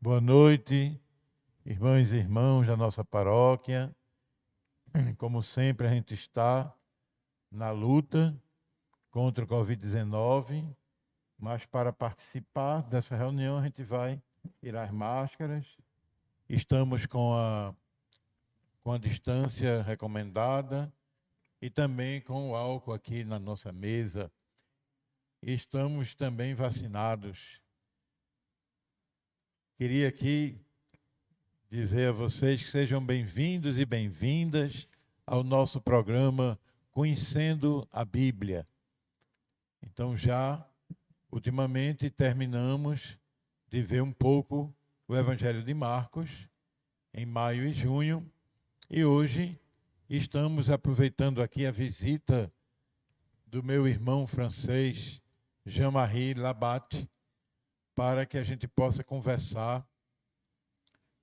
Boa noite, irmãs e irmãos da nossa paróquia. Como sempre, a gente está na luta contra o Covid-19, mas para participar dessa reunião a gente vai tirar as máscaras. Estamos com a distância recomendada e também com o álcool aqui na nossa mesa. Estamos também vacinados. Queria aqui dizer a vocês que sejam bem-vindos e bem-vindas ao nosso programa Conhecendo a Bíblia. Então, já ultimamente terminamos de ver um pouco o Evangelho de Marcos, em maio e junho, e hoje estamos aproveitando aqui a visita do meu irmão francês, Jean-Marie Labat, para que a gente possa conversar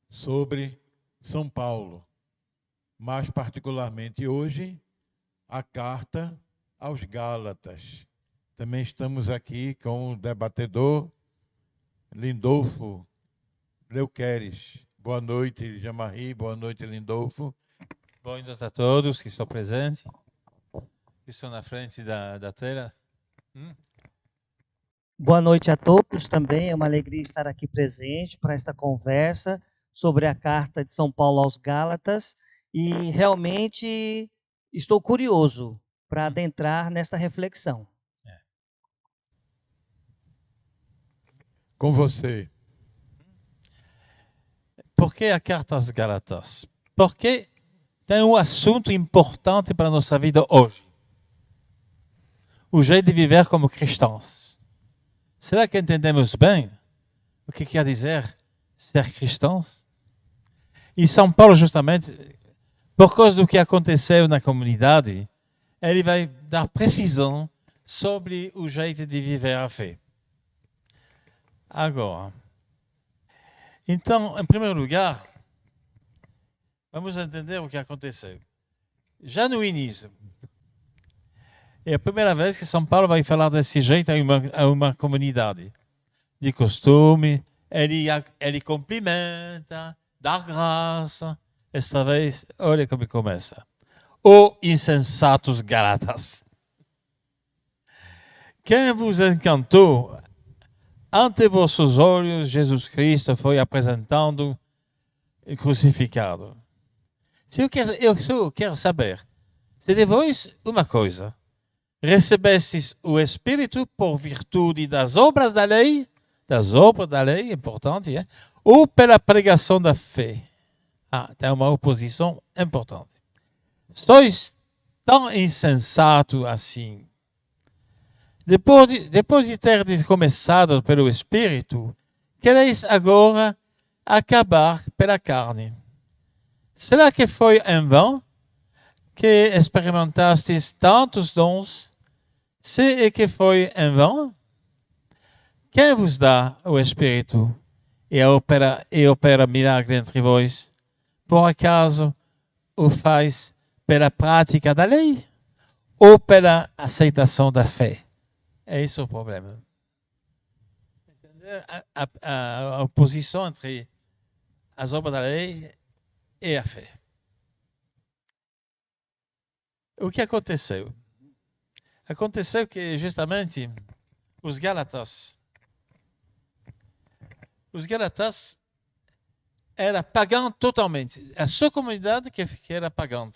sobre São Paulo, mais particularmente hoje, a carta aos Gálatas. Também estamos aqui com o debatedor Lindolfo Leuqueres. Boa noite, Jean-Marie. Boa noite, Lindolfo. Boa noite a todos que estão presentes, que estão na frente da tela. Boa noite a todos também, é uma alegria estar aqui presente para esta conversa sobre a carta de São Paulo aos Gálatas e realmente estou curioso para adentrar nesta reflexão. Com você. Por que a carta aos Gálatas? Porque tem um assunto importante para a nossa vida hoje. O jeito de viver como cristãos. Será que entendemos bem o que quer dizer ser cristãos? E São Paulo, justamente, por causa do que aconteceu na comunidade, ele vai dar precisão sobre o jeito de viver a fé. Agora, então, em primeiro lugar, vamos entender o que aconteceu. Já no início, é a primeira vez que São Paulo vai falar desse jeito a uma comunidade. De costume, ele cumprimenta, dá graça. Esta vez, olha como começa. Ô insensatos Gálatas! Quem vos encantou? Ante vossos olhos, Jesus Cristo foi apresentado e crucificado. Eu quero saber, se de vós uma coisa, recebestes o Espírito por virtude das obras da lei, importante, ou pela pregação da fé? Tem uma oposição importante. Sois tão insensato assim. Depois de ter começado pelo Espírito, quereis agora acabar pela carne. Será que foi em vão que experimentastes tantos dons? Se é que foi em vão? Quem vos dá o Espírito e opera milagre entre vós? Por acaso o faz pela prática da lei ou pela aceitação da fé? É esse o problema. Entender a oposição entre as obras da lei e a fé. O que aconteceu? Aconteceu que justamente os Gálatas era pagão totalmente. A sua comunidade que era pagão.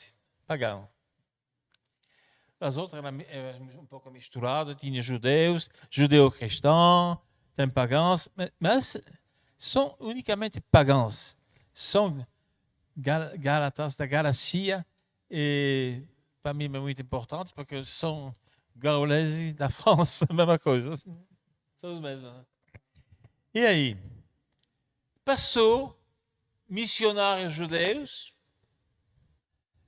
As outras eram um pouco misturadas, tinha judeu-cristão, tem pagãos, mas são unicamente pagãos. São Gálatas da Galácia, e para mim é muito importante, porque são gauleses da França, a mesma coisa. São os mesmos. E aí? Passou missionários judeus,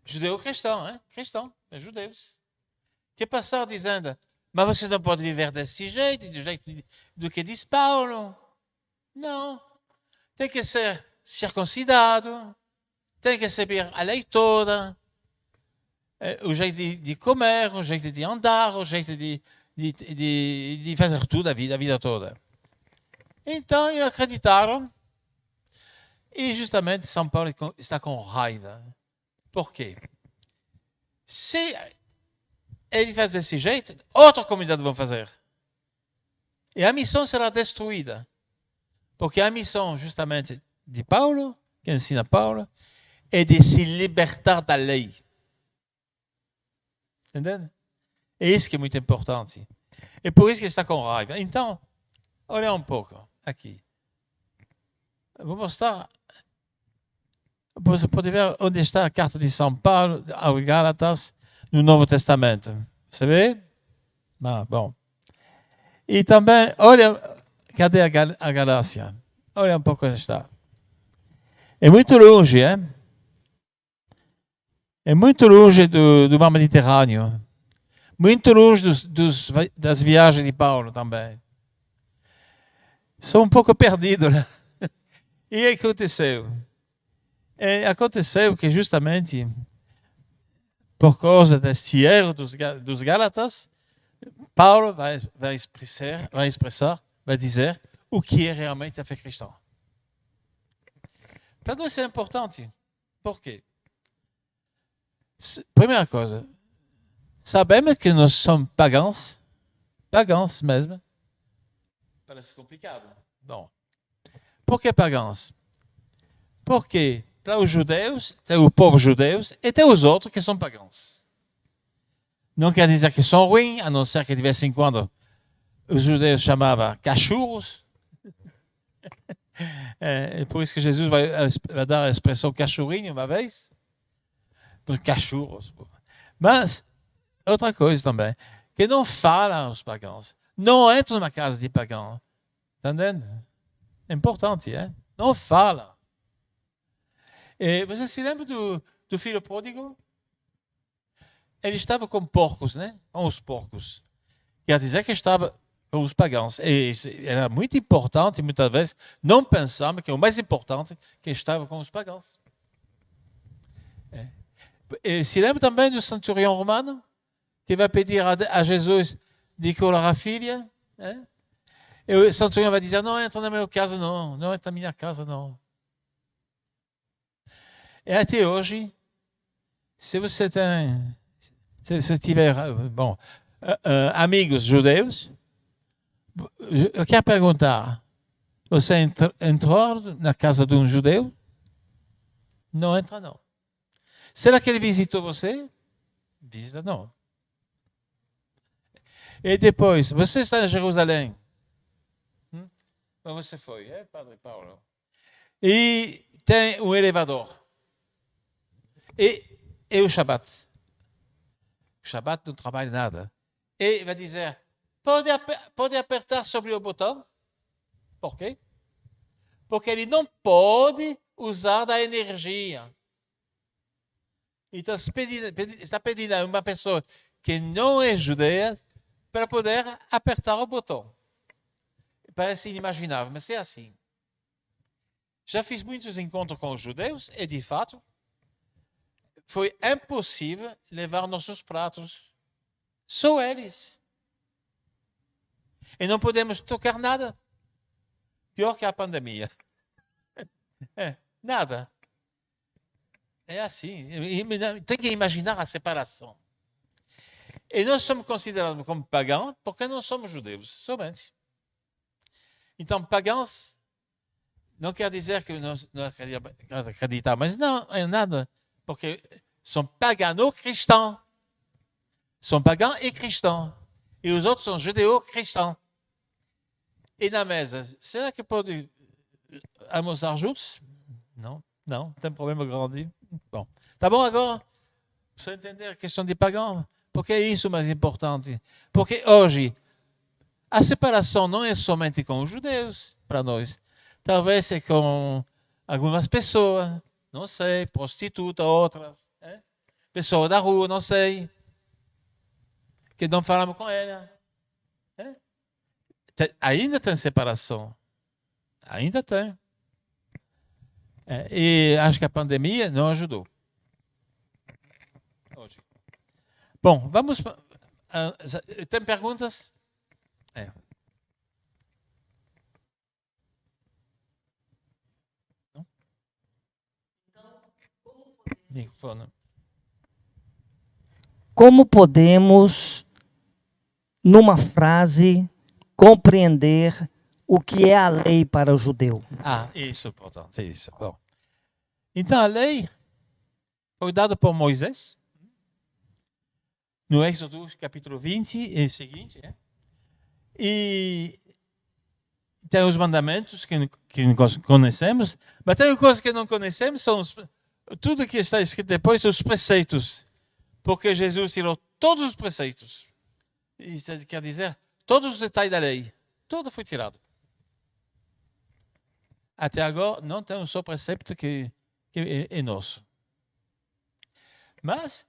judeu-cristão, cristão, judeus, que passaram dizendo, mas você não pode viver desse jeito, do jeito do que diz Paulo. Não. Tem que ser circuncidado, tem que receber a lei toda, o jeito de comer, o jeito de andar, o jeito de fazer tudo a vida toda. Então, eles acreditaram E justamente São Paulo está com raiva. Por quê? Se ele faz desse jeito, outra comunidade vão fazer. E a missão será destruída. Porque a missão, justamente, de Paulo, que ensina Paulo, é de se libertar da lei. Entendeu? É isso que é muito importante. É por isso que ele está com raiva. Então, olha um pouco aqui. Vou mostrar. Você pode ver onde está a carta de São Paulo aos Gálatas no Novo Testamento. Você vê? Ah, bom. E também, olha, cadê a Galácia? Olha um pouco onde está. É muito longe, hein? É muito longe do mar Mediterrâneo. Muito longe das viagens de Paulo também. Sou um pouco perdido, né? E aconteceu? Aconteceu que justamente por causa deste erro dos Gálatas, Paulo vai dizer o que é realmente a fé cristã. Para nós é importante. Por quê? Primeira coisa, sabemos que nós somos pagãos mesmo. Parece complicado. Bom, por que pagãos? Porque para os judeus, tem o povo judeu e tem os outros que são pagãos. Não quer dizer que são ruins, a não ser que de vez em quando os judeus chamavam cachorros. É por isso que Jesus vai dar a expressão cachorrinho uma vez. Por cachorros. Mas, outra coisa também, que não falam os pagãos. Não entram numa casa de pagão. Está entendendo? É importante, é? Não falam. Você se lembra do filho pródigo? Ele estava com porcos, né? Com os porcos. Quer dizer que estava com os pagãos. E era muito importante, muitas vezes, não pensamos que o mais importante que estava com os pagãos. E se lembra também do centurião romano, que vai pedir a Jesus de curar a filha? E o centurião vai dizer, não entra na minha casa, não entra na minha casa, não. E até hoje, se você tiver amigos judeus, eu quero perguntar, você entrou na casa de um judeu? Não entra, não. Será que ele visitou você? Visita, não. E depois, você está em Jerusalém? Você foi, Padre Paulo? E tem um elevador. E o Shabat? O Shabat não trabalha nada. E vai dizer, pode apertar sobre o botão? Por quê? Porque ele não pode usar da energia. Então, está pedindo a uma pessoa que não é judeia para poder apertar o botão. Parece inimaginável, mas é assim. Já fiz muitos encontros com os judeus e, de fato, foi impossível levar nossos pratos. Só eles. E não podemos tocar nada. Pior que a pandemia. Nada. É assim. Tem que imaginar a separação. E nós somos considerados como pagãos porque não somos judeus, somente. Então, pagãos não quer dizer que nós não acreditamos, mas não é nada. Porque são pagano-cristãos. São pagãos e cristãos. E os outros são judeu-cristãos. E na mesa, será que pode almoçar juntos? Não, tem problema grande. Bom, tá bom agora? Você entender a questão de pagão? Porque é isso o mais importante. Porque hoje, a separação não é somente com os judeus, para nós. Talvez é com algumas pessoas, não sei, prostitutas, outras. Pessoas da rua, não sei. Que não falamos com ela. Ainda tem separação. Ainda tem. E acho que a pandemia não ajudou. Hoje. Bom, vamos. Tem perguntas? Não? Microfone. Como podemos, numa frase, compreender o que é a lei para o judeu? Isso é importante, isso. Bom. Então, a lei foi dada por Moisés, no Êxodo capítulo 20 e seguinte. E tem os mandamentos que nós conhecemos, mas tem coisas que não conhecemos, são tudo que está escrito depois, os preceitos. Porque Jesus tirou todos os preceitos. Isso quer dizer, todos os detalhes da lei. Tudo foi tirado. Até agora, não tem um só preceito que é nosso. Mas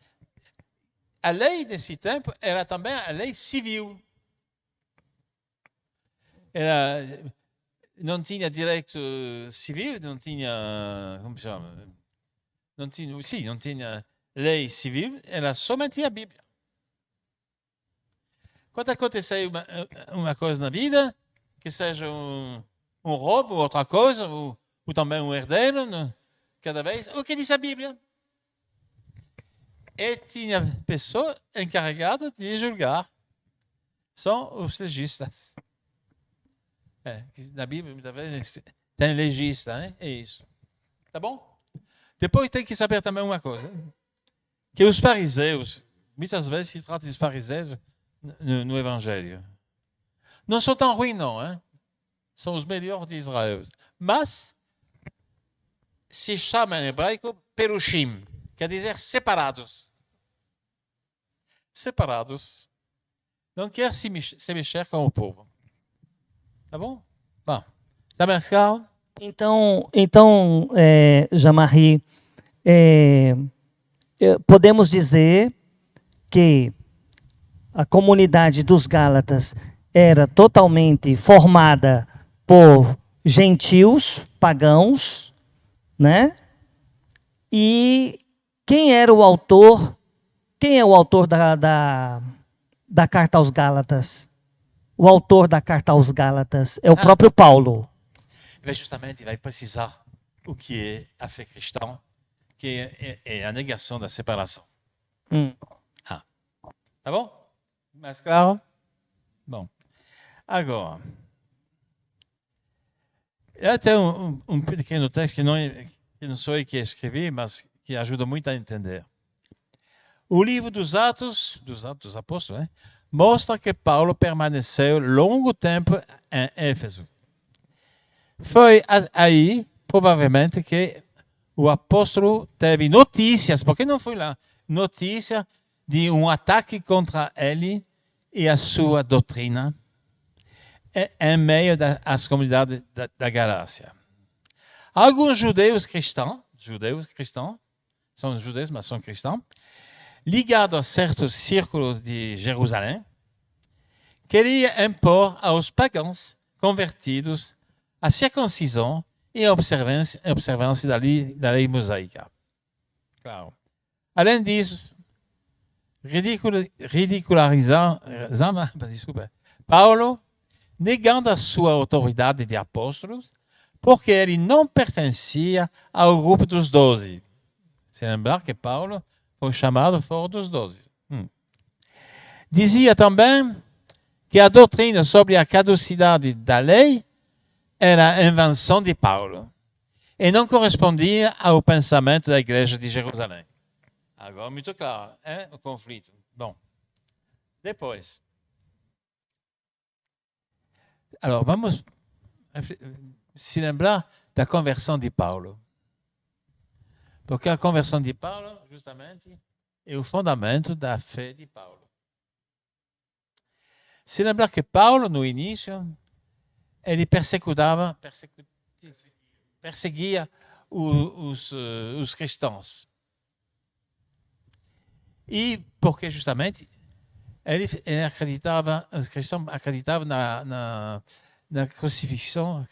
a lei desse tempo era também a lei civil. Não tinha direito civil, não tinha, como chama? Não tinha lei civil, era somente a Bíblia. Quando acontecer uma coisa na vida, que seja um roubo ou outra coisa, ou também um herdeiro, cada vez, o que diz a Bíblia? E tinha pessoa encarregada de julgar. São os legistas. Na Bíblia, muitas vezes, tem legista, né? É isso. Tá bom? Depois tem que saber também uma coisa. Que os fariseus, muitas vezes se trata de fariseus no Evangelho. Não são tão ruins, não. Hein? São os melhores de Israel. Mas se chama em hebraico perushim, quer dizer separados. Separados. Não quer se mexer com o povo. Tá bom? Bom. Tá mais claro? Então, Jean-Marie, podemos dizer que a comunidade dos Gálatas era totalmente formada por gentios, pagãos, né? E quem é o autor da carta aos Gálatas? O autor da carta aos Gálatas é o próprio Paulo. Justamente, vai precisar o que é a fé cristã, que é a negação da separação. Tá bom? Mais claro? Bom. Agora, eu tenho um pequeno texto que não sou eu que escrevi, mas que ajuda muito a entender. O livro dos Atos dos Apóstolos, mostra que Paulo permaneceu longo tempo em Éfeso. Foi aí, provavelmente, que o apóstolo teve notícias, porque não foi lá, notícia de um ataque contra ele e a sua doutrina em meio das comunidades da Galácia. Alguns judeus cristãos, são judeus, mas são cristãos, ligados a certos círculos de Jerusalém, queriam impor aos pagãos convertidos a circuncisão e a observância da lei mosaica. Claro. Além disso, ridicularizando Paulo, negando a sua autoridade de apóstolo, porque ele não pertencia ao grupo dos 12. Se lembrar que Paulo foi chamado fora dos 12. Dizia também que a doutrina sobre a caducidade da lei era a invenção de Paulo e não correspondia ao pensamento da igreja de Jerusalém. Agora, muito claro, o conflito. Bom, depois. Alors, vamos se lembrar da conversão de Paulo. Porque a conversão de Paulo, justamente, é o fundamento da fé de Paulo. Se lembrar que Paulo, no início, ele perseguia os cristãos. E porque, justamente, os cristãos acreditavam na crucificação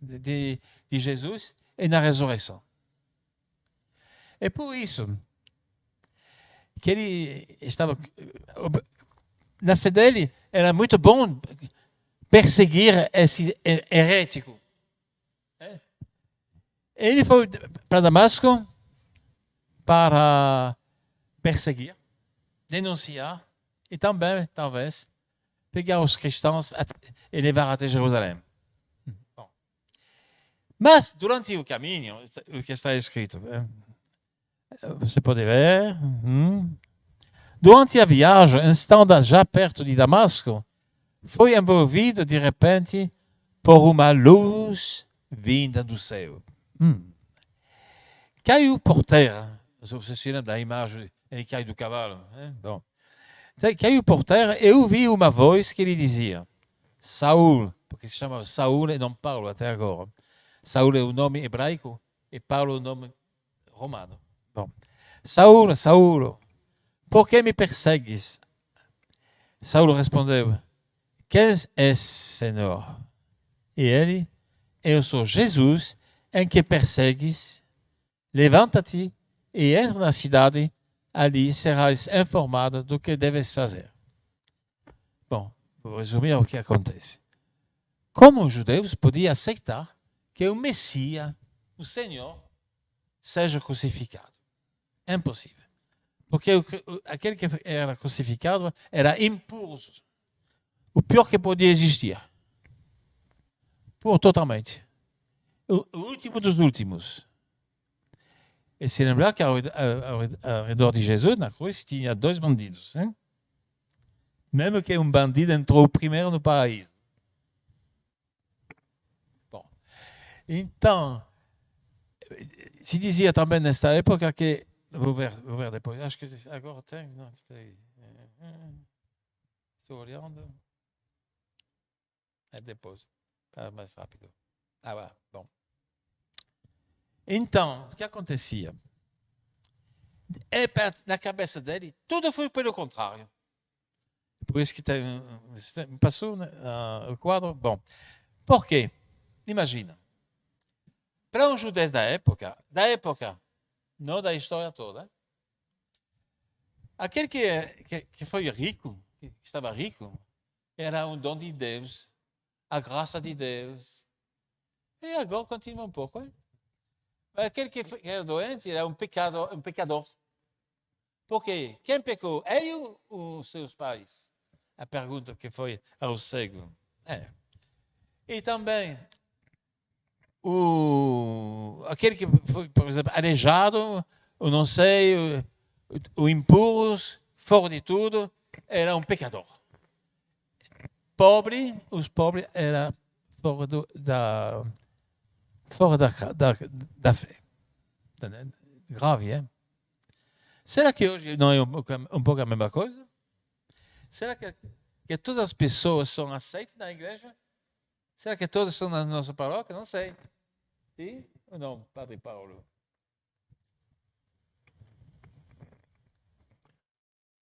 de Jesus e na ressurreição. É por isso que ele estava... Na fé dele, era muito bom perseguir esse herético. Ele foi para Damasco para perseguir, denunciar e também, talvez, pegar os cristãos e levar até Jerusalém. Bom. Mas, durante o caminho, o que está escrito, você pode ver, durante a viagem, estando já perto de Damasco, foi envolvido de repente por uma luz vinda do céu. Caiu por terra. Você se lembra da imagem, ele cai do cavalo. Bom. Caiu por terra e ouvi uma voz que lhe dizia: Saul, porque se chama Saul e não Paulo até agora. Saul é o nome hebraico e Paulo é o nome romano. Bom. Saul, Saul, por que me persegues? Saul respondeu: Quem és, Senhor? E ele: Eu sou Jesus, em que persegues. Levanta-te e entra na cidade, ali serás informado do que deves fazer. Bom, vou resumir o que acontece. Como os judeus podiam aceitar que o Messias, o Senhor, seja crucificado? É impossível. Porque aquele que era crucificado era impuro. O pior que podia existir. Totalmente. O último dos últimos. E se lembrar que ao redor de Jesus, na cruz, tinha 2 bandidos. Hein? Mesmo que um bandido entrou primeiro no paraíso. Bom. Então, se dizia também nesta época que... Vou ver depois. Acho que agora tem... Não, espera aí. Estou olhando. É depois. Para mais rápido. Bom. Então, o que acontecia? Na cabeça dele, tudo foi pelo contrário. Por isso que passou o quadro. Bom, por quê? Imagina. Para um judeu da época, não da história toda, aquele que foi rico, que estava rico, era um dom de Deus, a graça de Deus. E agora continua um pouco, hein? Aquele que era doente era um pecador. Por quê? Quem pecou? Ele ou os seus pais? A pergunta que foi ao cego. E também, aquele que foi, por exemplo, aleijado, ou não sei, o impuros, fora de tudo, era um pecador. Os pobres eram fora da fé. Grave, hein? Será que hoje não é um pouco a mesma coisa? Será que todas as pessoas são aceitas na igreja? Será que todas são na nossa paróquia? Não sei. Sim ou não, Padre Paulo?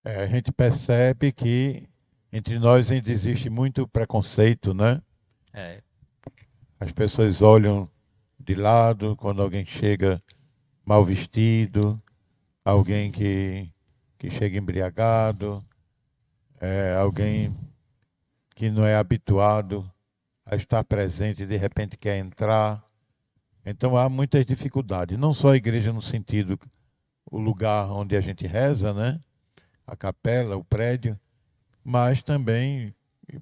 A gente percebe que entre nós ainda existe muito preconceito, né? As pessoas olham de lado quando alguém chega mal vestido, alguém que chega embriagado, alguém que não é habituado a estar presente e de repente quer entrar. Então há muitas dificuldades, não só a igreja no sentido, o lugar onde a gente reza, né? A capela, o prédio, mas também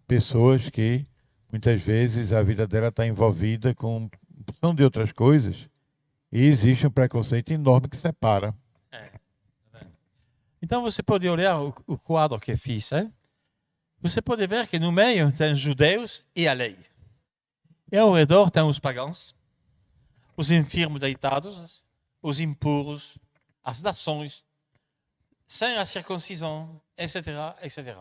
pessoas que muitas vezes a vida dela está envolvida com opção de outras coisas e existe um preconceito enorme que separa. Então você pode olhar o quadro que fiz, hein? Você pode ver que no meio tem judeus e a lei. E ao redor tem os pagãos, os enfermos deitados, os impuros, as nações, sem a circuncisão, etc., etc.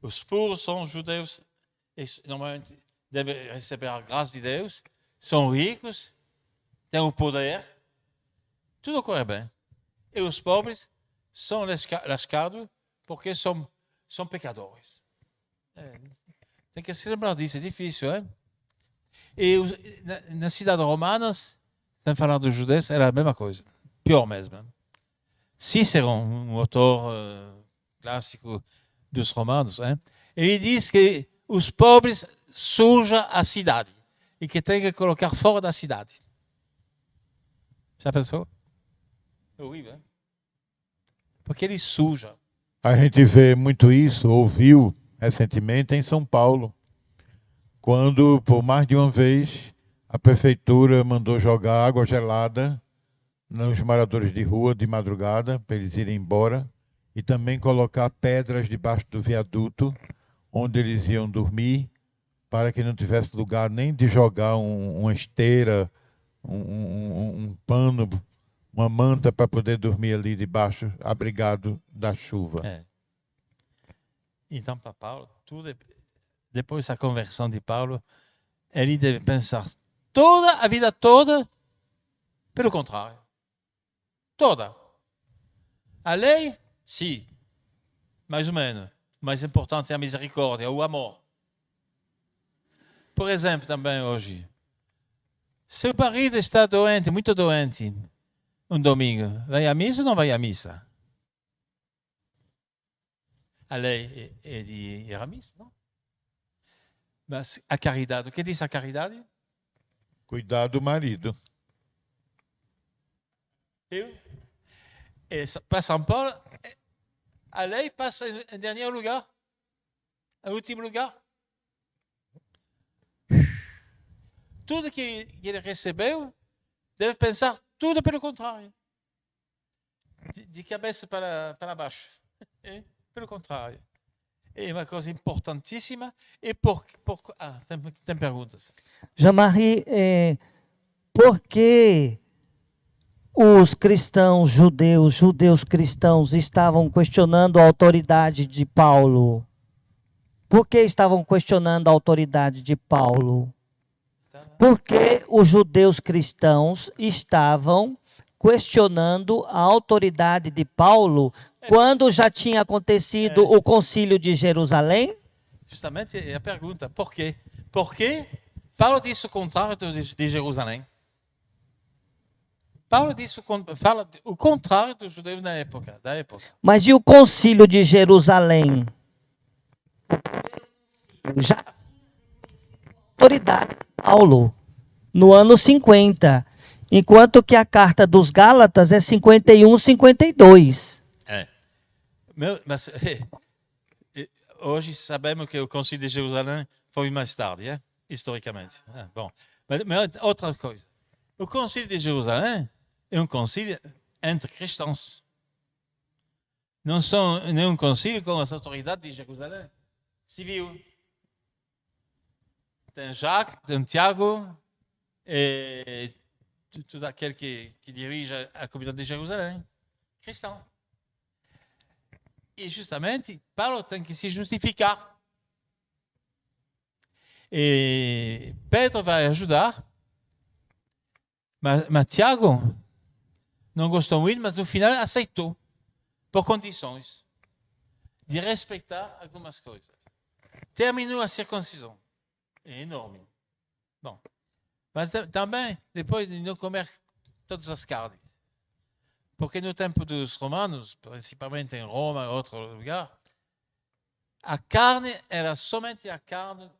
Os puros são judeus, e normalmente devem receber a graça de Deus, são ricos, têm o poder, tudo corre bem. E os pobres são lascados porque são pecadores. Tem que se lembrar disso, é difícil, hein? E nas cidades romanas, sem falar dos judeus, era a mesma coisa, pior mesmo. Cícero, um autor clássico dos romanos, hein? Ele diz que os pobres sujam a cidade e que tem que colocar fora da cidade. Já pensou? É horrível, hein? Porque ele suja. A gente vê muito isso, ouviu recentemente em São Paulo, quando, por mais de uma vez, a prefeitura mandou jogar água gelada nos moradores de rua de madrugada, para eles irem embora, e também colocar pedras debaixo do viaduto, onde eles iam dormir, para que não tivesse lugar nem de jogar uma esteira, um pano, uma manta para poder dormir ali debaixo, abrigado da chuva. É. Então, para Paulo, depois da conversão de Paulo, ele deve pensar toda a vida toda pelo contrário. Toda. A lei, sim, mais ou menos. O mais importante é a misericórdia, o amor. Por exemplo, também hoje, seu marido está doente, muito doente, um domingo, vai à missa ou não vai à missa? A lei é de ir à missa, não? Mas a caridade, o que diz a caridade? Cuidar do marido. Para São Paulo, a lei passa em dernier lugar, em último lugar. Tudo que ele recebeu, deve pensar tudo pelo contrário. De cabeça para baixo. Pelo contrário. É uma coisa importantíssima. E tem perguntas. Jean-Marie, por que os cristãos judeus cristãos, estavam questionando a autoridade de Paulo? Por que estavam questionando a autoridade de Paulo? Por que os judeus cristãos estavam questionando a autoridade de Paulo quando já tinha acontecido o concílio de Jerusalém? Justamente é a pergunta. Por quê? Porque Paulo disse o contrário de Jerusalém. Paulo fala o contrário dos judeus da época. Mas e o concílio de Jerusalém? Já a autoridade de Paulo, no ano 50, enquanto que a carta dos Gálatas é 51, 52. Mas hoje sabemos que o concílio de Jerusalém foi mais tarde, historicamente. Bom, mas outra coisa. O concílio de Jerusalém é um concílio entre cristãos. Não são nenhum concílio com as autoridades de Jerusalém. Civil. Tem Jacques, tem Tiago, e todo aquele que dirige a comunidade de Jerusalém. Cristão. E justamente, Paulo tem que se justificar. E Pedro vai ajudar. Mas Tiago não gostou muito, mas no final aceitou, por condições de respeitar algumas coisas. Terminou a circuncisão. É enorme. Bom, mas também, depois de não comer todas as carnes. Porque no tempo dos romanos, principalmente em Roma e outro lugar, a carne era somente a carne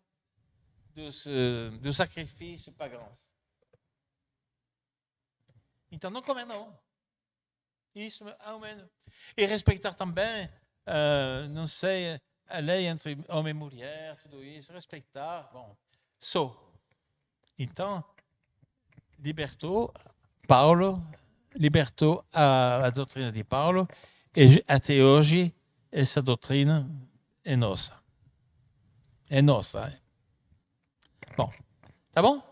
dos sacrifícios pagãos. Então não comer não. Isso ao menos. E respeitar também, não sei, a lei entre homem e mulher, tudo isso, respeitar, bom. Então, Paulo libertou a doutrina de Paulo, e até hoje essa doutrina é nossa. É nossa. Bom, tá bom?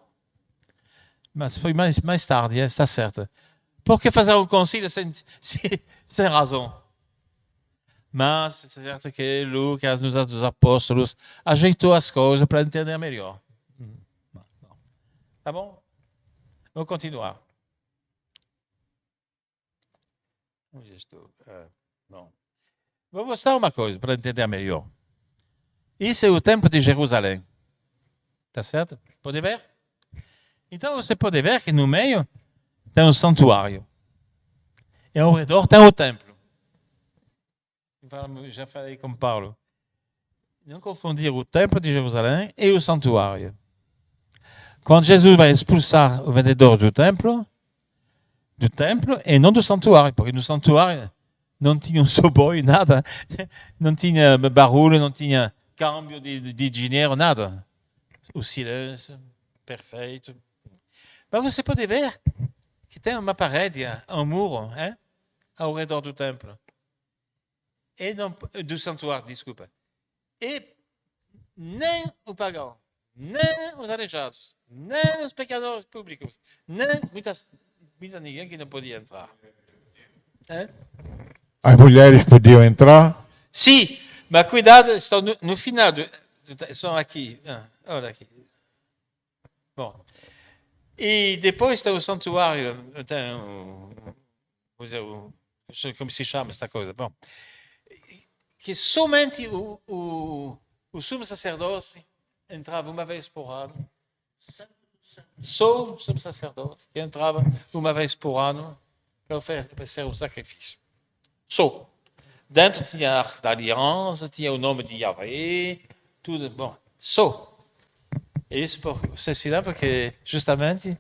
Mas foi mais tarde, está certo. Por que fazer um concílio sem razão? Mas é certo que Lucas, nos Atos dos Apóstolos, ajeitou as coisas para entender melhor. Tá bom? Vamos continuar. Onde estou? Bom. Vou mostrar uma coisa para entender melhor. Isso é o templo de Jerusalém. Tá certo? Pode ver? Então você pode ver que no meio tem um santuário. E ao redor tem o templo. Já falei com Paulo. Não confundir o templo de Jerusalém e o santuário. Quando Jesus vai expulsar o vendedor do templo, do templo e não do santuário, porque no santuário não tinha um soboi, nada, não tinha barulho, não tinha câmbio de dinheiro, nada. O silêncio perfeito. Mas você pode ver que tem uma parede, um muro, ao redor do templo. E não, do santuário, desculpa. E nem o pagão, nem os aleijados, nem os pecadores públicos, nem muita ninguém que não podia entrar. As mulheres podiam entrar? Sim, mas cuidado, estão no final, estão aqui. Olha aqui. Bom. E depois tem o santuário, tem como se chama esta coisa? Bom, que somente o sumo sacerdote entrava uma vez por ano. Só o sumo sacerdote que entrava uma vez por ano para oferecer o sacrifício. Só. Dentro tinha a Arca da Aliança, tinha o nome de Yahvé, tudo. Bom, só. E isso você se lembra que justamente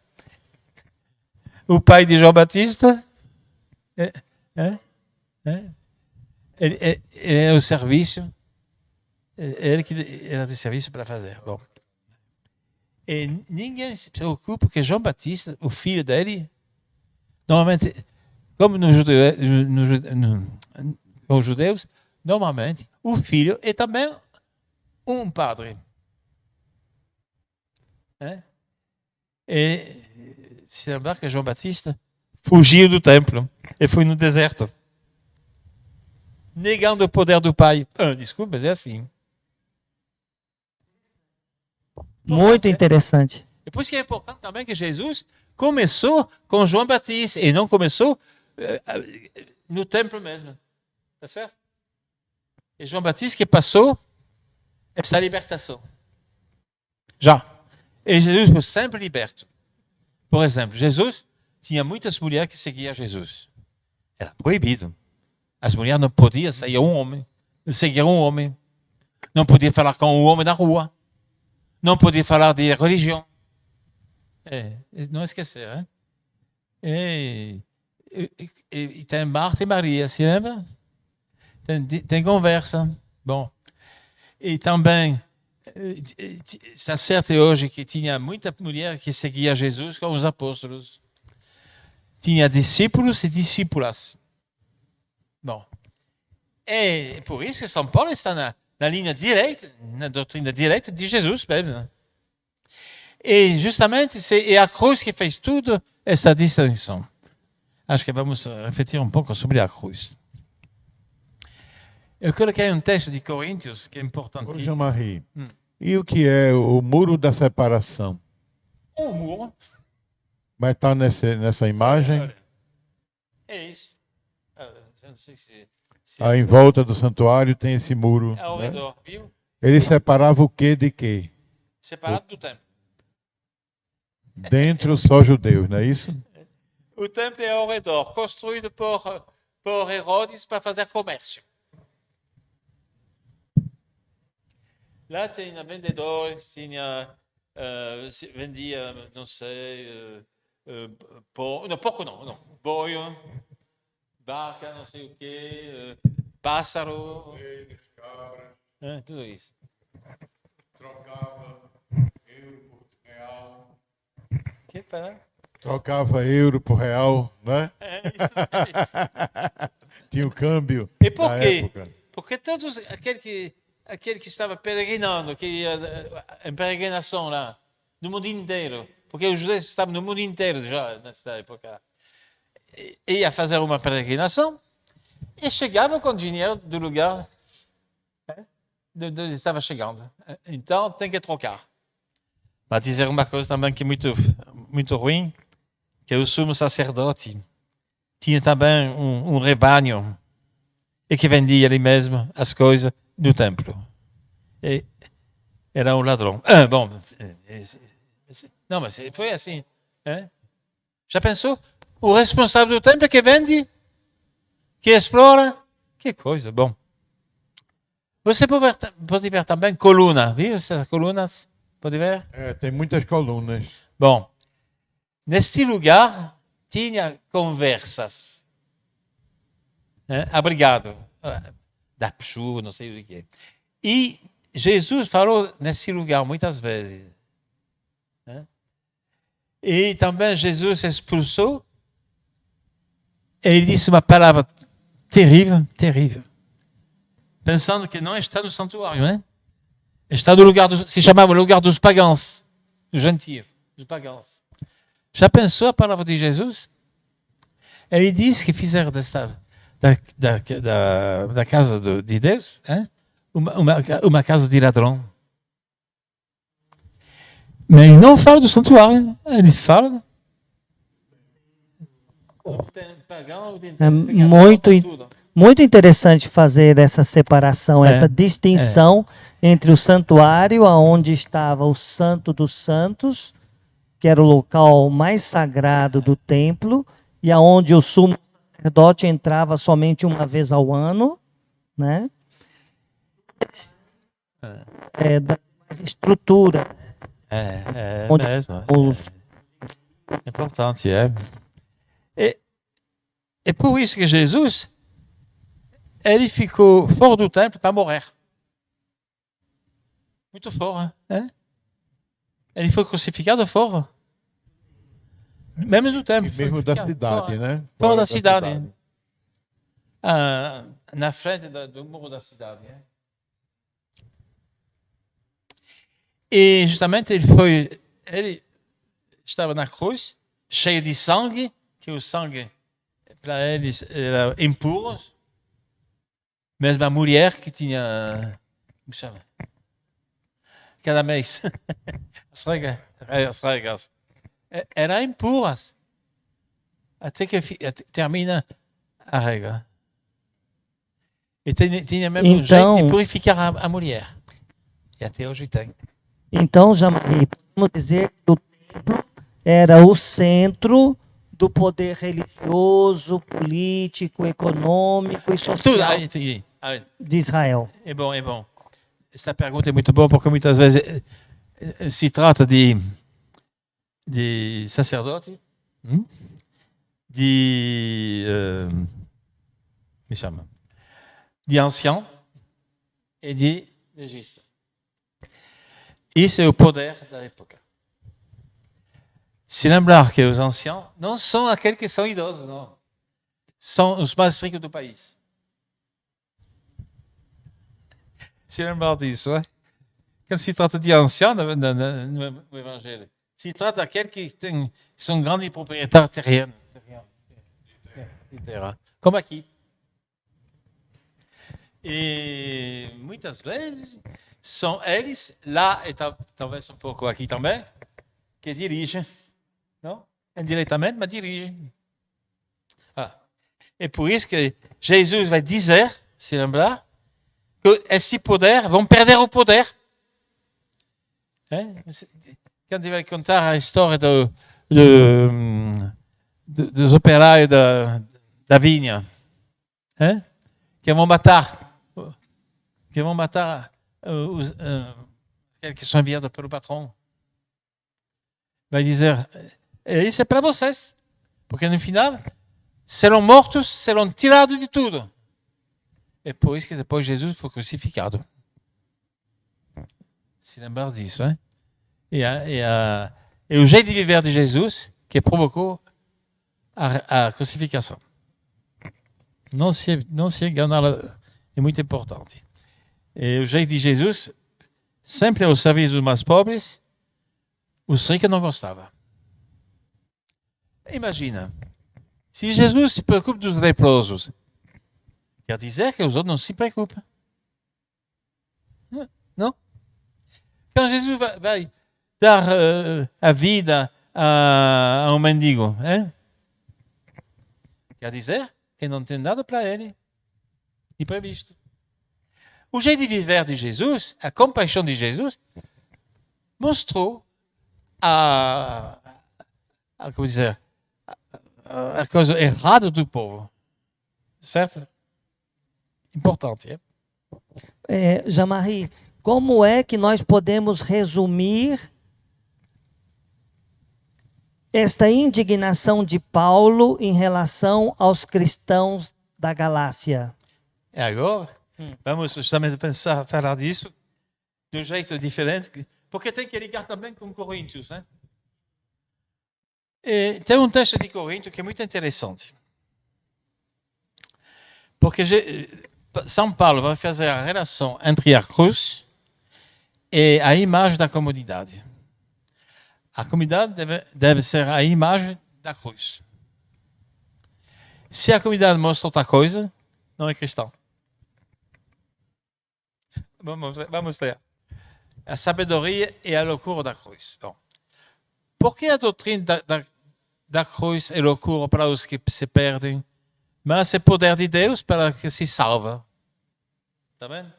o pai de João Batista ele era o serviço, ele que era do serviço para fazer. Bom. E ninguém se preocupa que João Batista, o filho dele, normalmente, como com os judeus, normalmente, o filho é também um padre. E se lembrar que João Batista fugiu do templo e foi no deserto, negando o poder do Pai. Desculpa, mas é assim. Muito interessante. E por isso que é importante também que Jesus começou com João Batista e não começou no templo mesmo. Tá certo? E João Batista que passou essa libertação. Já. E Jesus foi sempre liberto. Por exemplo, Jesus tinha muitas mulheres que seguiam Jesus. Era proibido. As mulheres não podiam seguir um homem. Não podiam falar com um homem na rua. Não podiam falar de religião. Não esquecer, hein? E tem Marta e Maria, se lembra? Tem conversa. Bom. E também está certo hoje que tinha muita mulher que seguia Jesus com os apóstolos. Tinha discípulos e discípulas. Bom. É por isso que São Paulo está na linha direita, na doutrina direita de Jesus mesmo. E justamente é a cruz que fez tudo essa distinção. Acho que vamos refletir um pouco sobre a cruz. Eu coloquei um texto de Coríntios que é importante. Ô, Jean-Marie, e o que é o muro da separação? Um muro. Vai estar nessa imagem? É isso. Eu não sei se Aí em volta do santuário tem esse muro. ao né? redor, viu? Ele separava o que de quê? Separado do templo. Dentro só judeus, não é isso? O templo é ao redor, construído por Herodes para fazer comércio. Lá tinha vendedores, vendia, não sei, porco não, boi, vaca, não sei o quê, pássaro, tudo isso. Trocava euro por real. Que pera? Trocava euro por real, né? Isso. Tinha o câmbio E por da quê? época. Porque todos aquele que estava peregrinando, que ia em peregrinação lá, no mundo inteiro, porque os judeus estavam no mundo inteiro já nesta época, ia fazer uma peregrinação e chegava com dinheiro do lugar onde estava chegando. Então tem que trocar. Mas dizer uma coisa também que é muito ruim, que o sumo sacerdote tinha também um rebanho e que vendia ali mesmo as coisas no templo. E era um ladrão. Bom, não, mas foi assim. Já pensou? O responsável do templo que vende, que explora, que coisa, bom. Você pode ver também coluna, viu essas colunas? Pode ver? Tem muitas colunas. Bom, neste lugar tinha conversas. Obrigado. Da chuva, não sei o que é. E Jesus falou nesse lugar muitas vezes. E também Jesus expulsou. Ele disse uma palavra terrível, terrível. Pensando que não está no santuário, né? Está no lugar, se chamava o lugar dos pagãos, dos gentios, dos pagãos. Já pensou a palavra de Jesus? Ele disse que fizeram da casa de Deus uma casa de ladrão. Mas ele não fala do santuário, ele fala É muito interessante fazer essa separação, essa distinção entre o santuário, onde estava o Santo dos Santos, que era o local mais sagrado do templo, e aonde o sumo sacerdote entrava somente uma vez ao ano, né? Da estrutura. Onde mesmo. É importante, É por isso que Jesus, ele ficou fora do templo para morrer. Muito fora, né? Ele foi crucificado fora. Mesmo do templo. E mesmo da cidade, fora, né? Fora da cidade. Na frente do muro da cidade. E justamente ele estava na cruz, cheio de sangue, que o sangue para eles era impuro. Mesmo a mulher que tinha, como chama? Cada mês, as regras, eram impuras, até que termina a regra. E tinha mesmo jeito de purificar a mulher. E até hoje tem. Então, Jean-Marie, podemos dizer que o templo era o centro do poder religioso, político, econômico e social de Israel. É bom. Essa pergunta é muito boa porque muitas vezes se trata de sacerdote, de ancião e de legista. Isso é o poder da época. Se lembrar que os anciãos não são aqueles que são idosos, não. São os mais ricos do país. Se lembrar disso, né? Quando se trata de ancião no Evangelho, se trata daqueles que são grandes proprietários terrenos. Como aqui. E muitas vezes são eles, lá e talvez um pouco aqui também, que dirigem. Não? Indiretamente, mas dirigem. É por isso que Jesus vai dizer, se lembrar, que esse poder, vão perder o poder. Quando ele vai contar a história dos operários da vinha, que vão matar aqueles que são enviados pelo patrão. Vai dizer, isso é para vocês, porque no final serão mortos, serão tirados de tudo. É por isso que depois Jesus foi crucificado. Se lembrar disso, hein? E o jeito de viver de Jesus que provocou a crucificação. Não se enganar, é muito importante. E o jeito de Jesus, sempre ao serviço dos mais pobres, os ricos não gostavam. Imagina, se Jesus se preocupa dos leprosos, quer dizer que os outros não se preocupam. Não? Quando Jesus vai dar a vida a um mendigo, quer dizer que não tem nada para ele de previsto. O jeito de viver de Jesus, a compaixão de Jesus, mostrou como dizer, a coisa errada do povo. Certo? Importante, Jean-Marie, como é que nós podemos resumir esta indignação de Paulo em relação aos cristãos da Galácia? E agora, vamos justamente falar disso de um jeito diferente, porque tem que ligar também com Coríntios, né? E tem um texto de Coríntios que é muito interessante. Porque São Paulo vai fazer a relação entre a cruz e a imagem da comunidade. A comunidade deve ser a imagem da cruz. Se a comunidade mostra outra coisa, não é cristão. Vamos ler. A sabedoria e a loucura da cruz. Bom, por que a doutrina da cruz é loucura para os que se perdem, mas é poder de Deus para que se salva? Está vendo?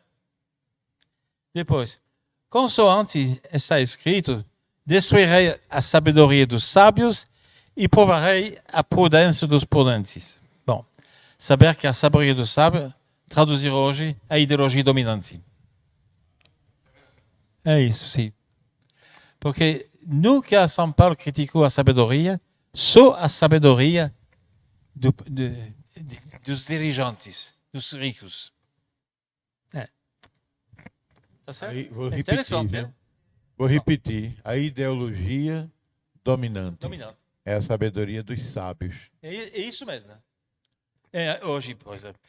Depois, consoante está escrito, destruirei a sabedoria dos sábios e provarei a prudência dos prudentes. Bom, saber que a sabedoria dos sábios traduzir hoje a ideologia dominante. É isso, sim. Porque nunca São Paulo criticou a sabedoria, só a sabedoria dos dirigentes, dos ricos. Tá certo? Aí, vou repetir, interessante, viu? né? Vou repetir. A ideologia dominante Dominante. é a sabedoria dos sábios. É isso mesmo. Né? Hoje, por exemplo,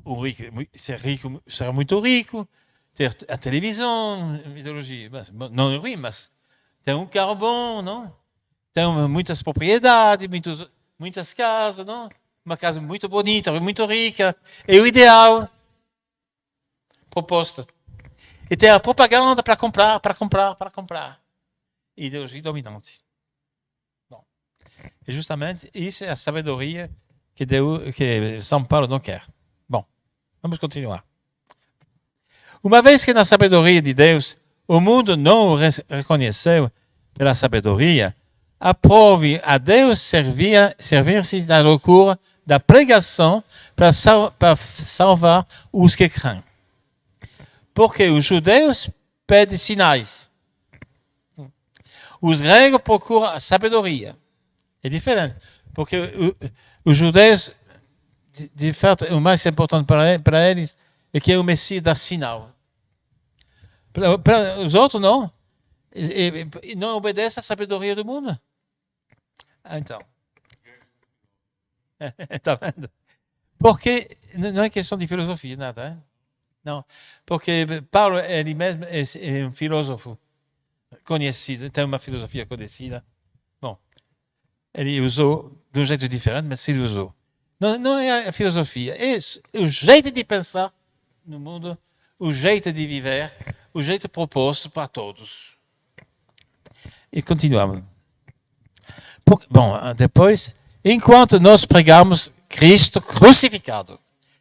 o rico, ser rico, ser muito rico, ter a televisão, ideologia, não é ruim, mas tem um carro bom, não? Tem muitas propriedades, muitas casas, não? Uma casa muito bonita, muito rica, é o ideal. Proposta. E tem a propaganda para comprar. Ideologia dominante. Bom, e justamente isso é a sabedoria que São Paulo não quer. Bom, vamos continuar. Uma vez que na sabedoria de Deus o mundo não o reconheceu pela sabedoria, aprove a Deus servir-se da loucura da pregação para salvar os que creem. Porque os judeus pedem sinais. Os gregos procuram a sabedoria. É diferente. Porque os judeus, de fato, o mais importante para eles é que o Messias dá sinal. Para os outros, não. Não obedece à sabedoria do mundo. Então. Está vendo? Porque não é questão de filosofia, nada, hein? Não, porque Paulo ele mesmo é um filósofo conhecido, tem uma filosofia conhecida. Bom, ele usou de um jeito diferente, mas ele usou. Não é a filosofia, é o jeito de pensar no mundo, o jeito de viver, o jeito proposto para todos. E continuamos. Bom, depois, enquanto nós pregamos Cristo crucificado,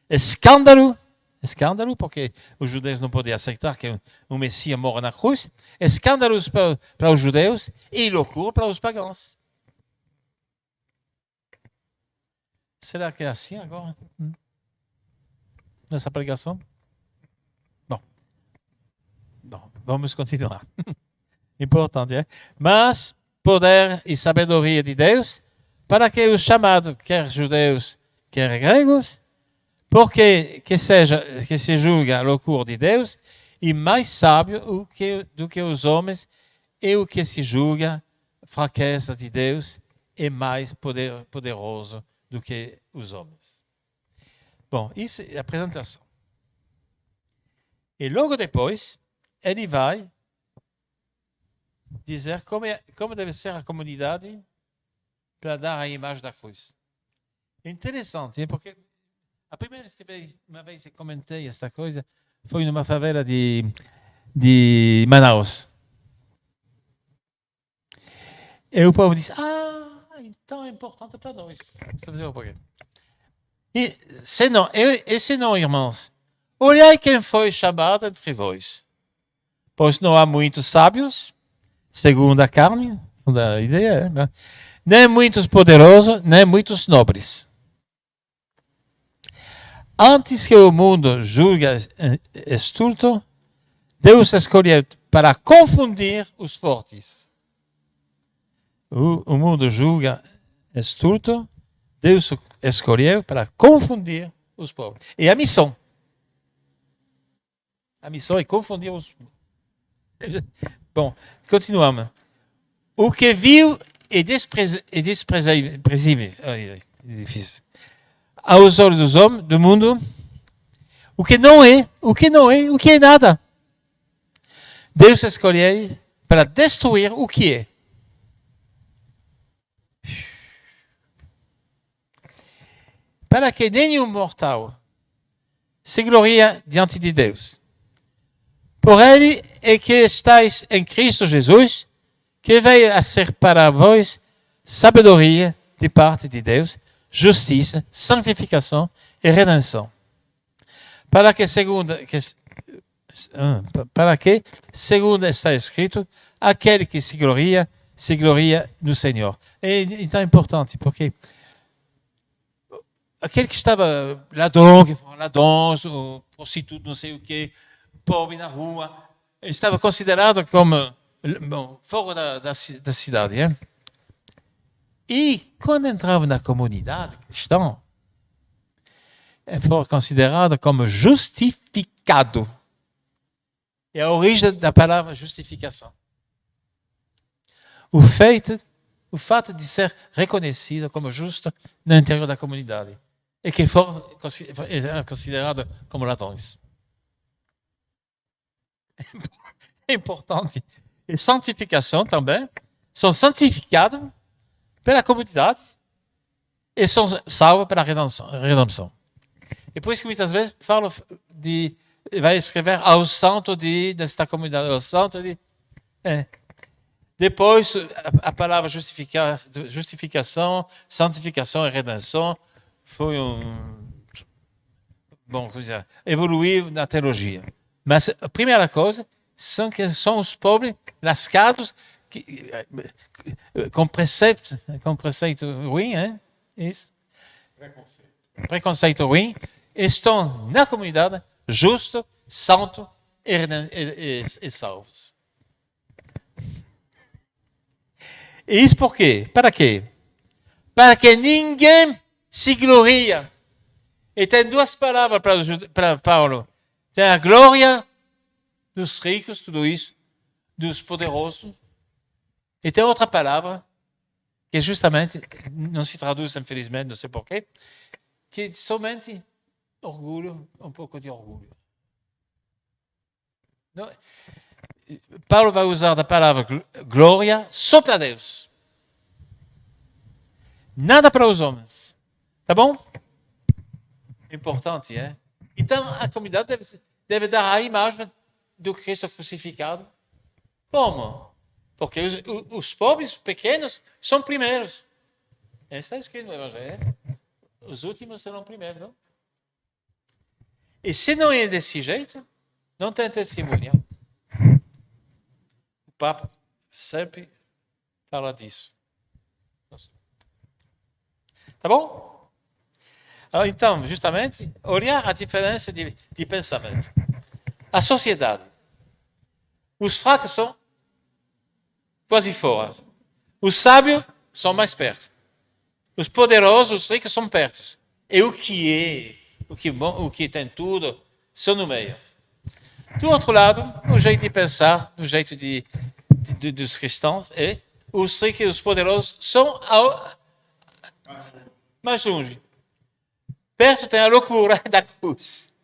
escândalo, porque os judeus não podem aceitar que um Messias mora na cruz. Escândalos para os judeus e loucura para os pagãos. Será que é assim agora? Nessa pregação? Bom, vamos continuar. Importante, é? Mas poder e sabedoria de Deus para que os chamados, quer judeus, quer gregos, porque que se julga a loucura de Deus e mais sábio do que os homens, e o que se julga fraqueza de Deus é mais poderoso do que os homens. Bom, isso é a apresentação. E logo depois, ele vai dizer como deve ser a comunidade para dar a imagem da cruz. Interessante, hein? Porque a primeira vez que eu comentei esta coisa foi numa favela de Manaus. E o povo disse, então é importante para nós. E se não, irmãos, olhai quem foi chamado entre vós. Pois não há muitos sábios, segundo a carne, segundo a ideia, né? Nem muitos poderosos, nem muitos nobres. Antes que o mundo julgue estulto, Deus escolheu para confundir os fortes. o mundo julga estulto, Deus escolheu para confundir os povos. E a missão é confundir os... Bom, continuamos. O que viu é desprezível aos olhos dos homens, do mundo, o que é nada. Deus escolheu para destruir o que é. Para que nenhum mortal se glorie diante de Deus. Por ele é que estáis em Cristo Jesus, que veio a ser para vós sabedoria de parte de Deus, justiça, santificação e redenção. Para que, segundo está escrito, aquele que se gloria no Senhor. Então é importante, porque aquele que estava ladrão, ou prostituto, não sei o quê, pobre na rua, estava considerado como fora da cidade. Hein? E quando entrava na comunidade cristã, foi considerado como justificado. É a origem da palavra justificação. O fato de ser reconhecido como justo no interior da comunidade e que foi considerado como ladrões. É importante. E santificação também. São santificados pela comunidade e são salvos pela redenção. E por isso que muitas vezes vai escrever ao santo desta comunidade, ao santo de... Depois, a palavra justificação, santificação e redenção foi evoluir na teologia. Mas a primeira coisa são os pobres lascados com preceito ruim, hein? Isso. Preconceito ruim, estão na comunidade justo, santo e salvos. E isso por quê? Para quê? Para que ninguém se gloria. E tem duas palavras para Paulo. Tem a glória dos ricos, tudo isso, dos poderosos. E tem outra palavra, que justamente não se traduz, infelizmente, não sei porquê, que é somente orgulho, um pouco de orgulho. Não, Paulo vai usar a palavra glória só para Deus. Nada para os homens. Tá bom? Importante, é? Então, a comunidade deve dar a imagem do Cristo crucificado. Como? Porque os pobres, pequenos, são primeiros. Está escrito no Evangelho. Os últimos serão primeiros, não? E se não é desse jeito, não tem testemunha. O Papa sempre fala disso. Tá bom? Então, justamente, olhar a diferença de pensamento. A sociedade. Os fracos são quase fora. Os sábios são mais perto. Os poderosos, os ricos são perto. E o que tem tudo, são no meio. Do outro lado, o jeito de pensar, o jeito dos cristãos, é os ricos e os poderosos são mais longe. Perto tem a loucura da cruz.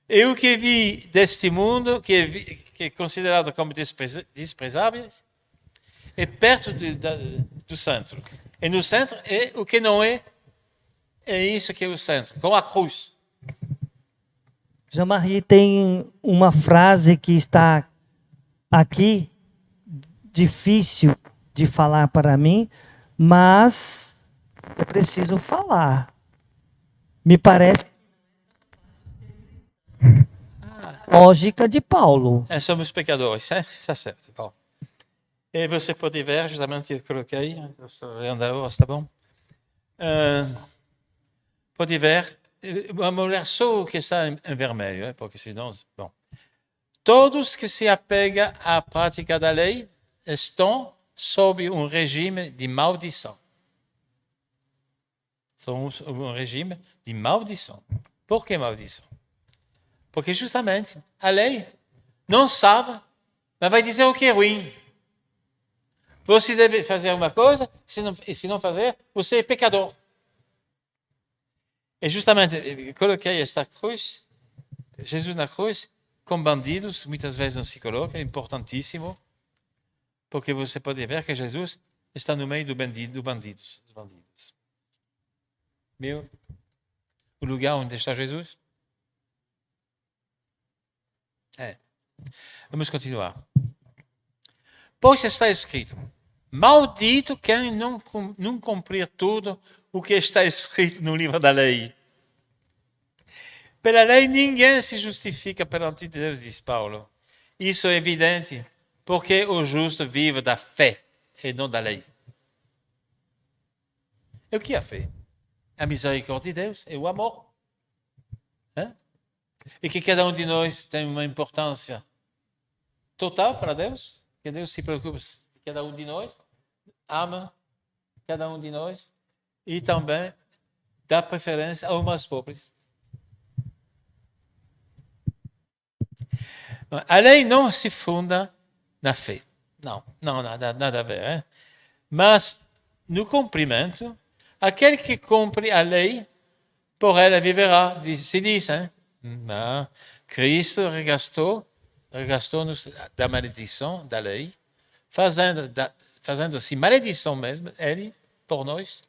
E o que vi deste mundo, que é considerado como desprezável, é perto do centro. E no centro é o que não é isso que é o centro, com a cruz. Jean-Marie, tem uma frase que está aqui, difícil de falar para mim, mas eu preciso falar. Me parece lógica de Paulo. Somos pecadores, está certo. Bom. E você pode ver, justamente eu coloquei, eu estou vendo a voz, tá bom? Pode ver, uma mulher só que está em vermelho, porque senão, bom. Todos que se apegam à prática da lei estão sob um regime de maldição. São um regime de maldição. Por que maldição? Porque justamente a lei não sabe, mas vai dizer o que é ruim. Você deve fazer uma coisa, e se não fazer, você é pecador. E justamente coloquei esta cruz, Jesus na cruz, com bandidos, muitas vezes não se coloca, é importantíssimo, porque você pode ver que Jesus está no meio dos bandidos. Viu o lugar onde está Jesus? Vamos continuar. Pois está escrito: maldito quem não cumprir tudo o que está escrito no livro da lei. Pela lei ninguém se justifica perante Deus, diz Paulo. Isso é evidente, porque o justo vive da fé e não da lei. E o que é a fé? A misericórdia de Deus é o amor. E que cada um de nós tem uma importância total para Deus, que Deus se preocupa de cada um de nós, ama cada um de nós e também dá preferência aos mais pobres. A lei não se funda na fé. Não, nada a ver. Hein? Mas no cumprimento, aquele que cumpre a lei, por ela viverá, se diz. Hein? Não. Cristo regastou-nos da maldição da lei, fazendo-se maldição mesmo, ele, por nós,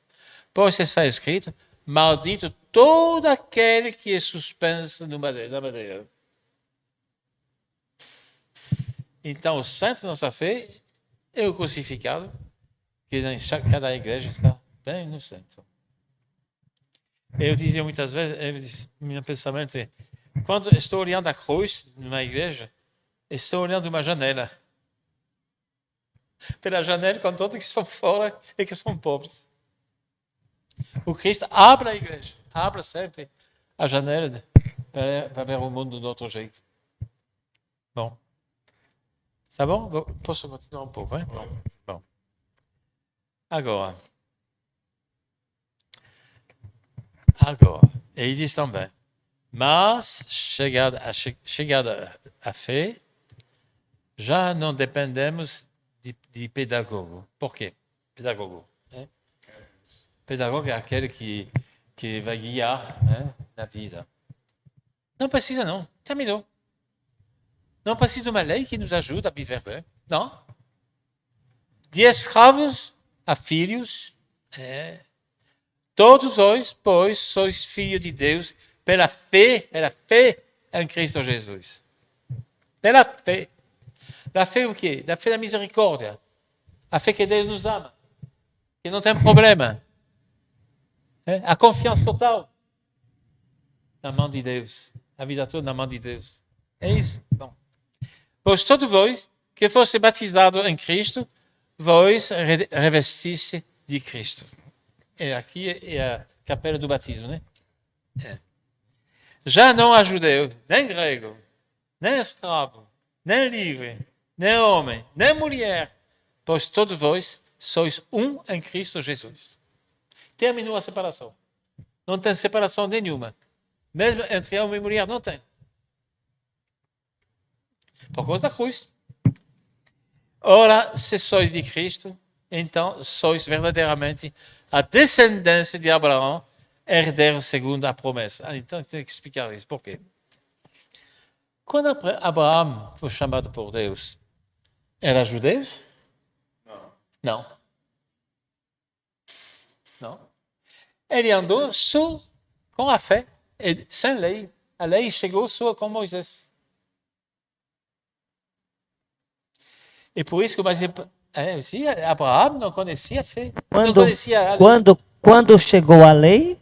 pois está escrito: maldito todo aquele que é suspenso na madeira. Então, o centro da nossa fé é o crucificado, que em cada igreja está bem no centro. Eu dizia muitas vezes, meu pensamento é, quando estou olhando a cruz numa igreja, estou olhando uma janela. Pela janela, com todos que estão fora e que são pobres. O Cristo abre a igreja, abre sempre a janela para ver o mundo de outro jeito. Bom. Tá bom? Posso continuar um pouco, hein? Bom. Agora, ele diz também, mas chegada à fé, já não dependemos de pedagogo. Por quê? Pedagogo. Né? Pedagogo é aquele que vai guiar, né, na vida. Não precisa não, terminou. Não precisa de uma lei que nos ajude a viver bem. Não. De escravos a filhos. Todos vós, pois, sois filhos de Deus pela fé em Cristo Jesus. Pela fé. Da fé o quê? Da fé da misericórdia. A fé que Deus nos ama. Que não tem problema. A confiança total na mão de Deus. A vida toda na mão de Deus. É isso. Bom. Pois todos vós que fosse batizado em Cristo, vós revestisse de Cristo. E aqui é a capela do batismo, né? Já não há judeu, nem grego, nem escravo, nem livre, nem homem, nem mulher, pois todos vós sois um em Cristo Jesus. Terminou a separação. Não tem separação nenhuma. Mesmo entre homem e mulher, não tem. Por causa da cruz. Ora, se sois de Cristo, então sois verdadeiramente a descendência de Abraão, herdeiro segundo a promessa. Então tem que explicar isso. Por quê? Quando Abraão foi chamado por Deus, era judeu? Não. Ele andou só com a fé, sem lei. A lei chegou só com Moisés. E por isso que Abraão não conhecia a fé. Não conhecia a lei. Quando chegou a lei?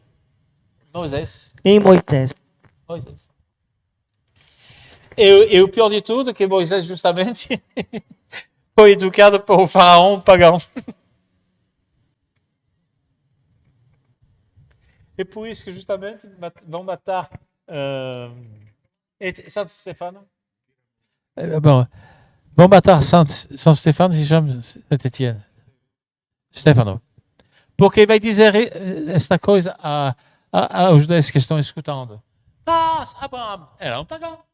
Moisés. Em Moisés. E o pior de tudo é que Moisés justamente foi educado por um faraó pagão. E por isso que justamente vão matar Santo Stefano. Bom, vão matar São Stefano e Saint-Étienne. Stefano. Porque vai dizer esta coisa aos judeus que estão escutando. Mas Abraão era um pagão.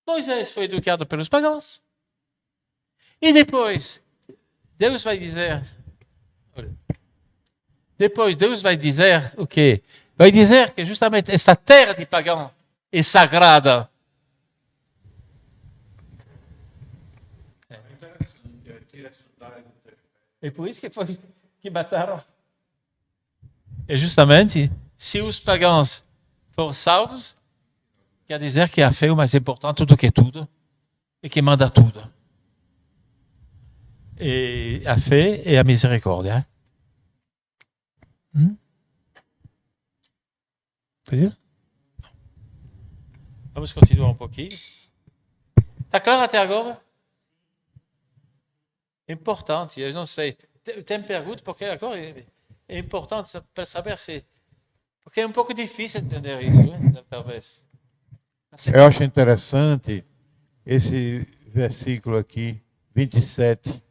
Moisés foi educado pelos pagãos. E depois, Deus vai dizer o quê? Vai dizer que justamente esta terra de pagão é sagrada. É por isso que mataram. É justamente, se os pagãos forem salvos, quer dizer que a fé é o mais importante do que tudo e que manda tudo. E a fé e a misericórdia. Vamos continuar um pouquinho. Está claro até agora? É importante, eu não sei. Tem pergunta, porque agora é importante para saber se... Porque é um pouco difícil entender isso, né? Talvez. Eu acho interessante esse versículo aqui, 27.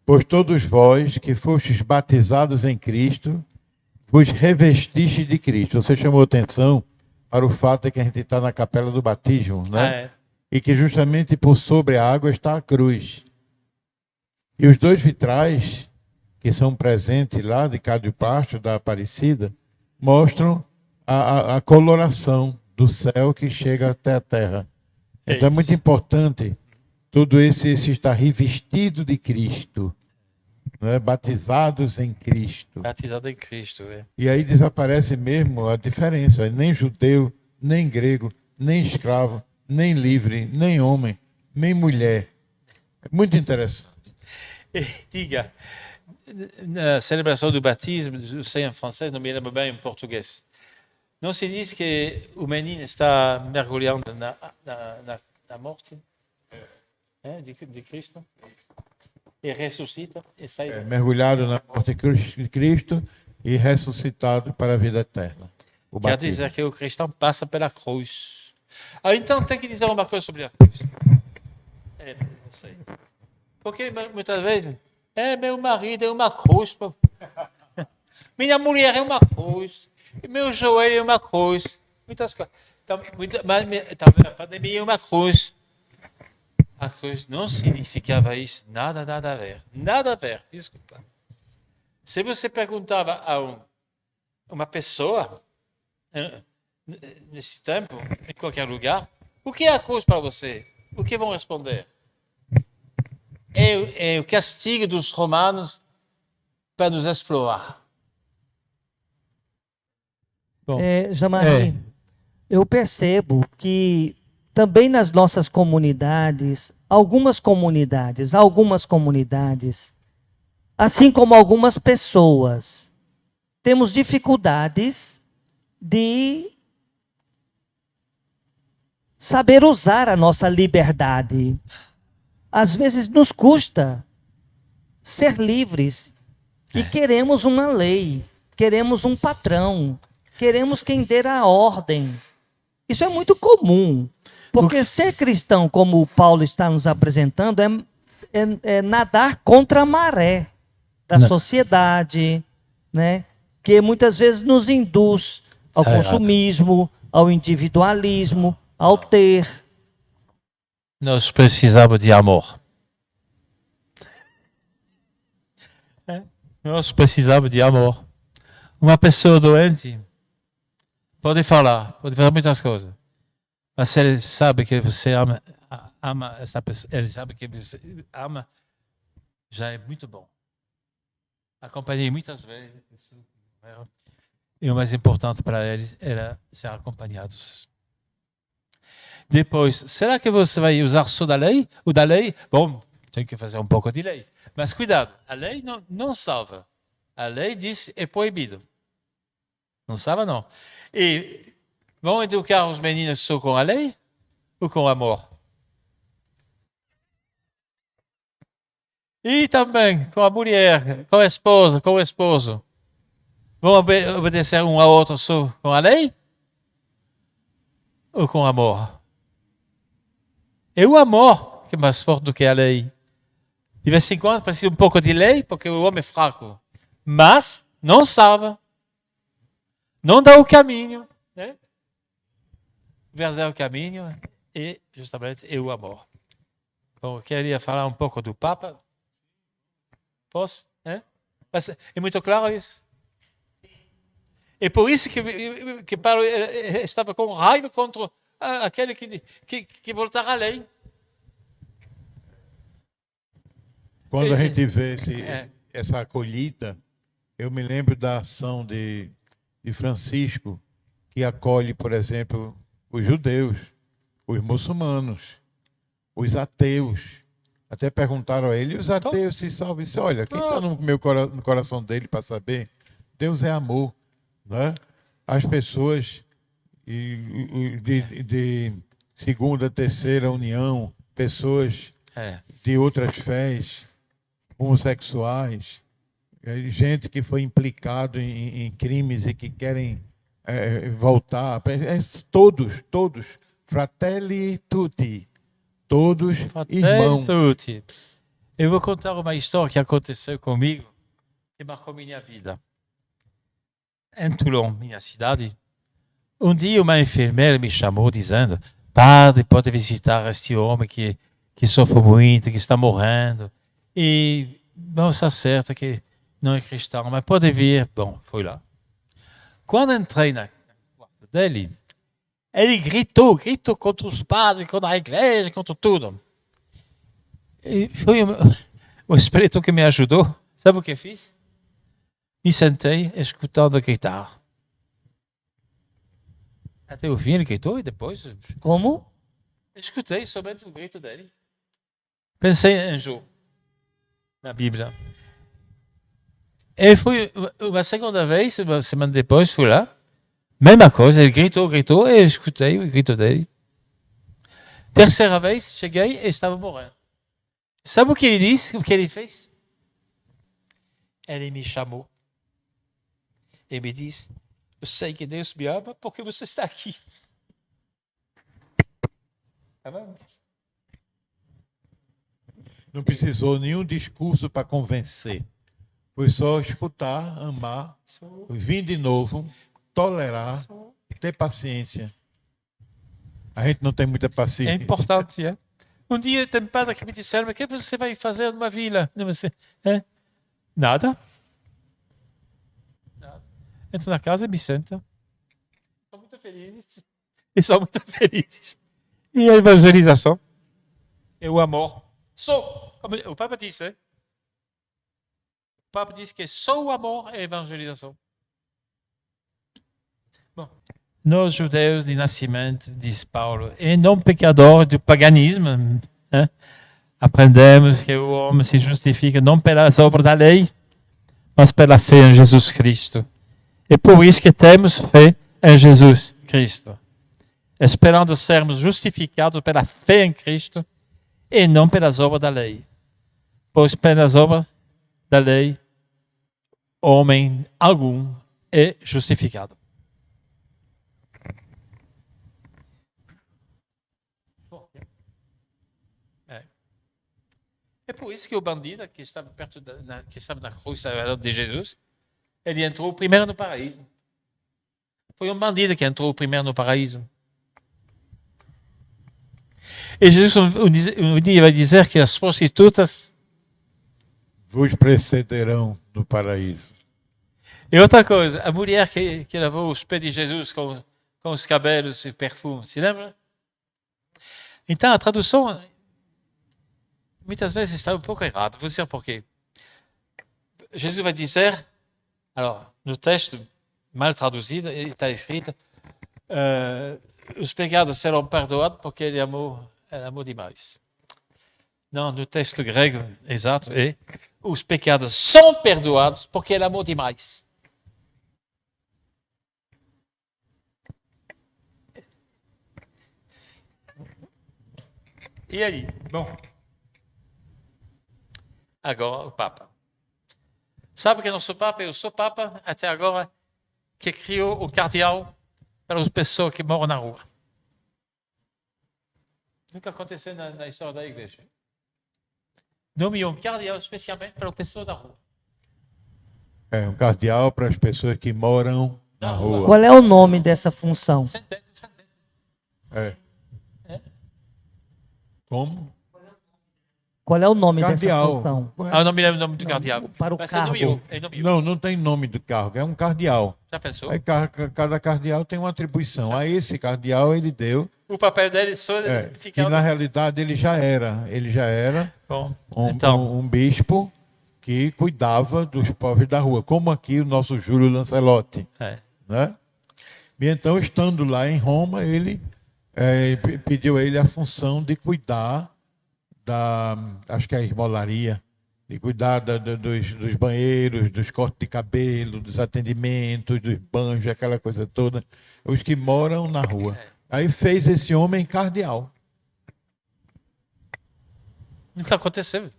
Pois todos vós que fostes batizados em Cristo, vos revestistes de Cristo. Você chamou atenção para o fato de que a gente está na capela do batismo, né? E que justamente por sobre a água está a cruz. E os dois vitrais, que são presentes lá de Cádio Pasto, da Aparecida, mostram a coloração do céu que chega até a terra. Então é muito importante tudo esse estar revestido de Cristo, né? Batizados em Cristo. Batizado em Cristo, é. E aí desaparece mesmo a diferença. Nem judeu, nem grego, nem escravo, nem livre, nem homem, nem mulher. É muito interessante. Diga, na celebração do batismo, eu sei em francês, não me lembro bem em português. Não se diz que o menino está mergulhando na morte de Cristo e ressuscita e sai. Mergulhado na morte de Cristo e ressuscitado para a vida eterna. Quer dizer que o cristão passa pela cruz. Então tem que dizer uma coisa sobre a cruz. Não sei. Porque muitas vezes, meu marido é uma cruz. Minha mulher é uma cruz. Meu joelho é uma cruz. Muitas coisas. Também a pandemia é uma cruz. A cruz não significava isso. Nada a ver. Nada a ver. Desculpa. Se você perguntava a uma pessoa, nesse tempo, em qualquer lugar, o que é a cruz para você? O que vão responder? É o castigo dos romanos para nos explorar. Jamari, eu percebo que também nas nossas comunidades, algumas comunidades, assim como algumas pessoas, temos dificuldades de saber usar a nossa liberdade. Às vezes nos custa ser livres e queremos uma lei, queremos um patrão, queremos quem dê a ordem. Isso é muito comum, porque ser cristão, como o Paulo está nos apresentando, é nadar contra a maré da sociedade, né? Que muitas vezes nos induz ao consumismo, ao individualismo, ao ter. Nós precisamos de amor. Nós precisamos de amor. Uma pessoa doente pode falar muitas coisas, mas se ele sabe que você ama essa pessoa, ele sabe que você ama, já é muito bom. Acompanhei muitas vezes. E o mais importante para eles era ser acompanhados. Depois, será que você vai usar só da lei? O da lei? Bom, tem que fazer um pouco de lei. Mas cuidado, a lei não salva. A lei diz é proibido. Não salva, não. E vão educar os meninos só com a lei ou com amor? E também com a mulher, com a esposa, com o esposo. Vão obedecer um ao outro só com a lei ou com amor? É o amor que é mais forte do que a lei. De vez em quando precisa um pouco de lei, porque o homem é fraco. Mas não salva. Não dá o caminho. Né? O verdadeiro caminho é justamente o amor. Bom, eu queria falar um pouco do Papa. Posso? Mas é muito claro isso? É por isso que Paulo estava com raiva contra aquele que voltar à lei. Quando a gente vê essa acolhida, eu me lembro da ação de Francisco, que acolhe, por exemplo, os judeus, os muçulmanos, os ateus. Até perguntaram a ele, os ateus se salvam. Ele disse, olha, quem está no no coração dele para saber? Deus é amor. Né? As pessoas de segunda, terceira união, pessoas de outras fés, homossexuais, gente que foi implicado em crimes e que querem voltar. Todos, fratelli tutti, todos irmãos. Tutti. Eu vou contar uma história que aconteceu comigo, que marcou minha vida. Em Toulon, minha cidade, um dia uma enfermeira me chamou dizendo: padre, pode visitar este homem que sofre muito, que está morrendo. E não está certo que não é cristão, mas pode vir. Bom, foi lá. Quando entrei no quarto dele, ele gritou contra os padres, contra a igreja, contra tudo. E foi o Espírito que me ajudou. Sabe o que eu fiz? Me sentei escutando gritar. Até o fim ele gritou e depois... Como? Escutei somente o grito dele. Pensei em Jó, na Bíblia. E foi uma segunda vez, uma semana depois, fui lá. Mesma coisa, ele gritou, e eu escutei o grito dele. Terceira vez, cheguei e estava morrendo. Sabe o que ele disse? O que ele fez? Ele me chamou. E me disse, eu sei que Deus me ama porque você está aqui. Tá bom? Não precisou nenhum discurso para convencer. Foi só escutar, amar, vir de novo, tolerar, ter paciência. A gente não tem muita paciência. É importante, é? Um dia tem padre que me disseram, mas o que você vai fazer numa vila? Nada. Entro na casa e me sento. Sou muito feliz. E a evangelização é o amor. Como o Papa disse, hein? O Papa disse que só o amor é evangelização. Bom, nós judeus de nascimento, diz Paulo, e não pecadores do paganismo, né? Aprendemos que o homem se justifica não pelas obras da lei, mas pela fé em Jesus Cristo. É por isso que temos fé em Jesus Cristo, esperando sermos justificados pela fé em Cristo e não pelas obras da lei. Pois pelas obras da lei, homem algum é justificado. É por isso que o bandido que estava que estava na cruz de Jesus, ele entrou primeiro no paraíso. Foi um bandido que entrou primeiro no paraíso. E Jesus um dia vai dizer que as prostitutas vos precederão no paraíso. E outra coisa, a mulher que lavou os pés de Jesus com os cabelos e perfume, se lembra? Então a tradução muitas vezes está um pouco errada. Vou dizer por quê. Jesus vai dizer, no texto mal traduzido, está escrito, os pecados serão perdoados porque ele amou demais. Não, no texto grego, exato, os pecados são perdoados porque ele amou demais. E aí? Bom. Agora o Papa. Sabe que nosso Papa, eu sou Papa até agora, que criou o cardeal para as pessoas que moram na rua. Nunca aconteceu na história da igreja. Nomeou um cardeal especialmente para o pessoal da rua. É um cardeal para as pessoas que moram na rua. Qual é o nome dessa função? É. Como? Qual é o nome dessa Cardeal. função? Eu não me lembro o nome do cardeal. Para o Mas cargo. ele nomeou. Não tem nome do cargo, é um cardeal. Já pensou? Aí cada cardeal tem uma atribuição. A esse cardeal ele deu, O papel dele só que fica... na realidade ele já era Bom, um bispo que cuidava dos povos da rua, como aqui o nosso Júlio Lancelotti. Né? E então, estando lá em Roma, ele pediu a ele a função de cuidar acho que é a esmolaria, de cuidar dos banheiros, dos cortes de cabelo, dos atendimentos, dos banjos, aquela coisa toda, os que moram na rua. Aí fez esse homem cardeal. Nunca aconteceu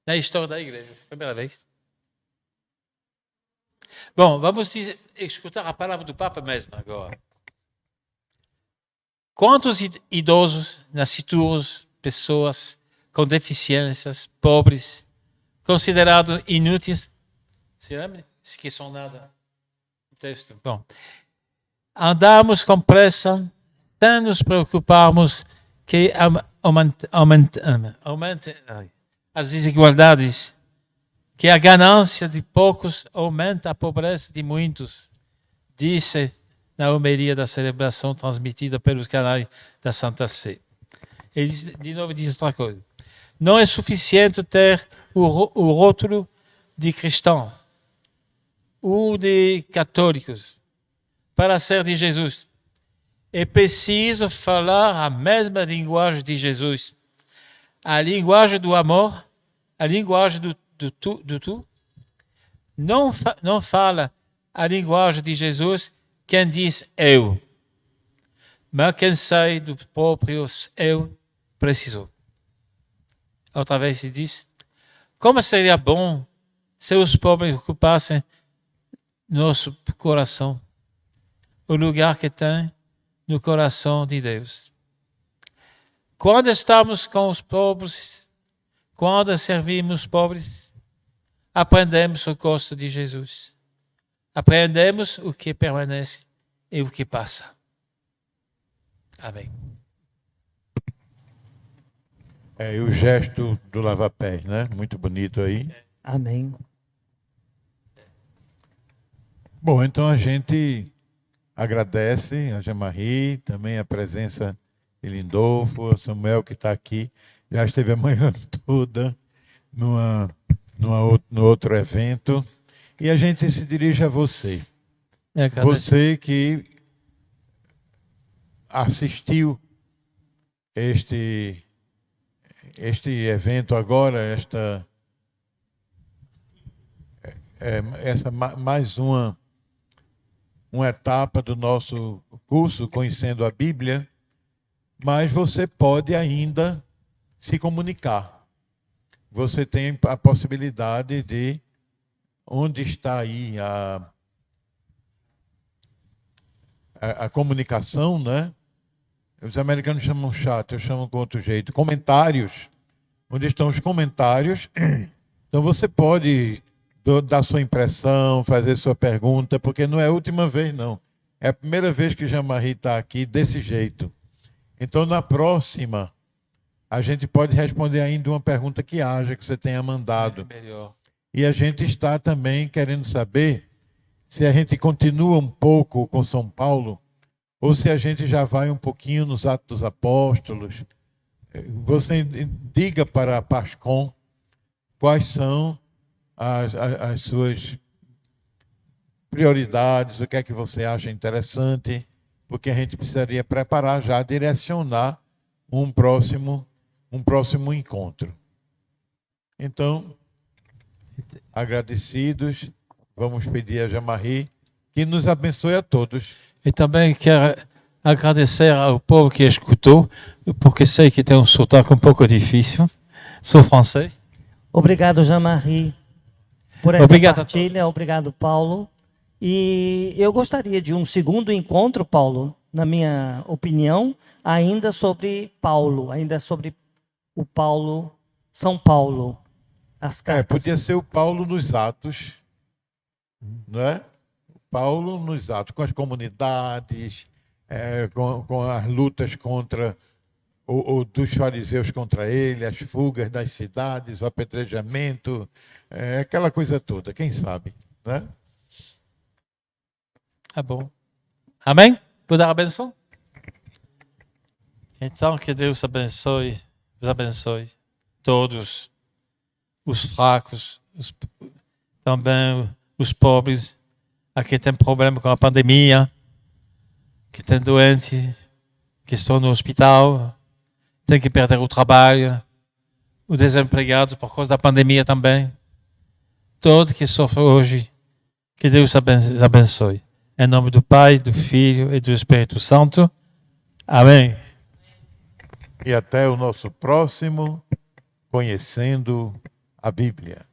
na história da igreja. Primeira vez. Bom, vamos escutar a palavra do Papa mesmo agora. Quantos idosos, nascidos, pessoas com deficiências, pobres, considerados inúteis, se lembra? Esqueçam nada. O texto. Bom, andamos com pressa, sem nos preocuparmos que aumente as desigualdades, que a ganância de poucos aumenta a pobreza de muitos, disse na homilia da celebração transmitida pelos canais da Santa Sé. Ele de novo diz outra coisa. Não é suficiente ter o rótulo de cristão ou de católicos para ser de Jesus. É preciso falar a mesma linguagem de Jesus. A linguagem do amor, a linguagem do tu. Não fala a linguagem de Jesus quem diz eu, mas quem sai do próprio eu precisou. Outra vez se diz, como seria bom se os pobres ocupassem nosso coração, o lugar que tem no coração de Deus. Quando estamos com os pobres, quando servimos os pobres, aprendemos o gosto de Jesus. Aprendemos o que permanece e o que passa. Amém. E o gesto do lava-pés, né? Muito bonito aí. Amém. Bom, então a gente agradece a Jean-Marie, também a presença de Lindolfo, o Samuel que está aqui, já esteve a manhã toda no outro evento. E a gente se dirige a você. Você que assistiu este evento agora, essa mais uma etapa do nosso curso Conhecendo a Bíblia, mas você pode ainda se comunicar. Você tem a possibilidade de, onde está aí a comunicação, né? Os americanos chamam chat, eu chamo com outro jeito. Comentários. Onde estão os comentários. Então você pode dar sua impressão, fazer sua pergunta, porque não é a última vez, não. É a primeira vez que Jean-Marie está aqui desse jeito. Então, na próxima, a gente pode responder ainda uma pergunta que haja, que você tenha mandado. E a gente está também querendo saber se a gente continua um pouco com São Paulo ou se a gente já vai um pouquinho nos Atos dos Apóstolos. Você diga para a Pascom quais são as suas prioridades, o que é que você acha interessante, porque a gente precisaria preparar já, direcionar um próximo encontro. Então, agradecidos, vamos pedir a Jean-Marie que nos abençoe a todos. E também quero agradecer ao povo que escutou, porque sei que tem um sotaque um pouco difícil. Sou francês. Obrigado, Jean-Marie, por essa partilha. Obrigado, Paulo. E eu gostaria de um segundo encontro, Paulo, na minha opinião, ainda sobre Paulo, ainda sobre o Paulo, São Paulo, as cartas. Podia ser o Paulo nos Atos, não é? Paulo nos Atos, com as comunidades, com as lutas contra dos fariseus contra ele, as fugas das cidades, o apedrejamento, aquela coisa toda, quem sabe, né? Tá bom. Amém? Vou dar a benção? Então, que Deus vos abençoe, todos, os fracos, também os pobres, aqui tem problema com a pandemia, que tem doentes, que estão no hospital, tem que perder o trabalho, os desempregados por causa da pandemia também. Todo que sofre hoje, que Deus abençoe. Em nome do Pai, do Filho e do Espírito Santo. Amém. E até o nosso próximo Conhecendo a Bíblia.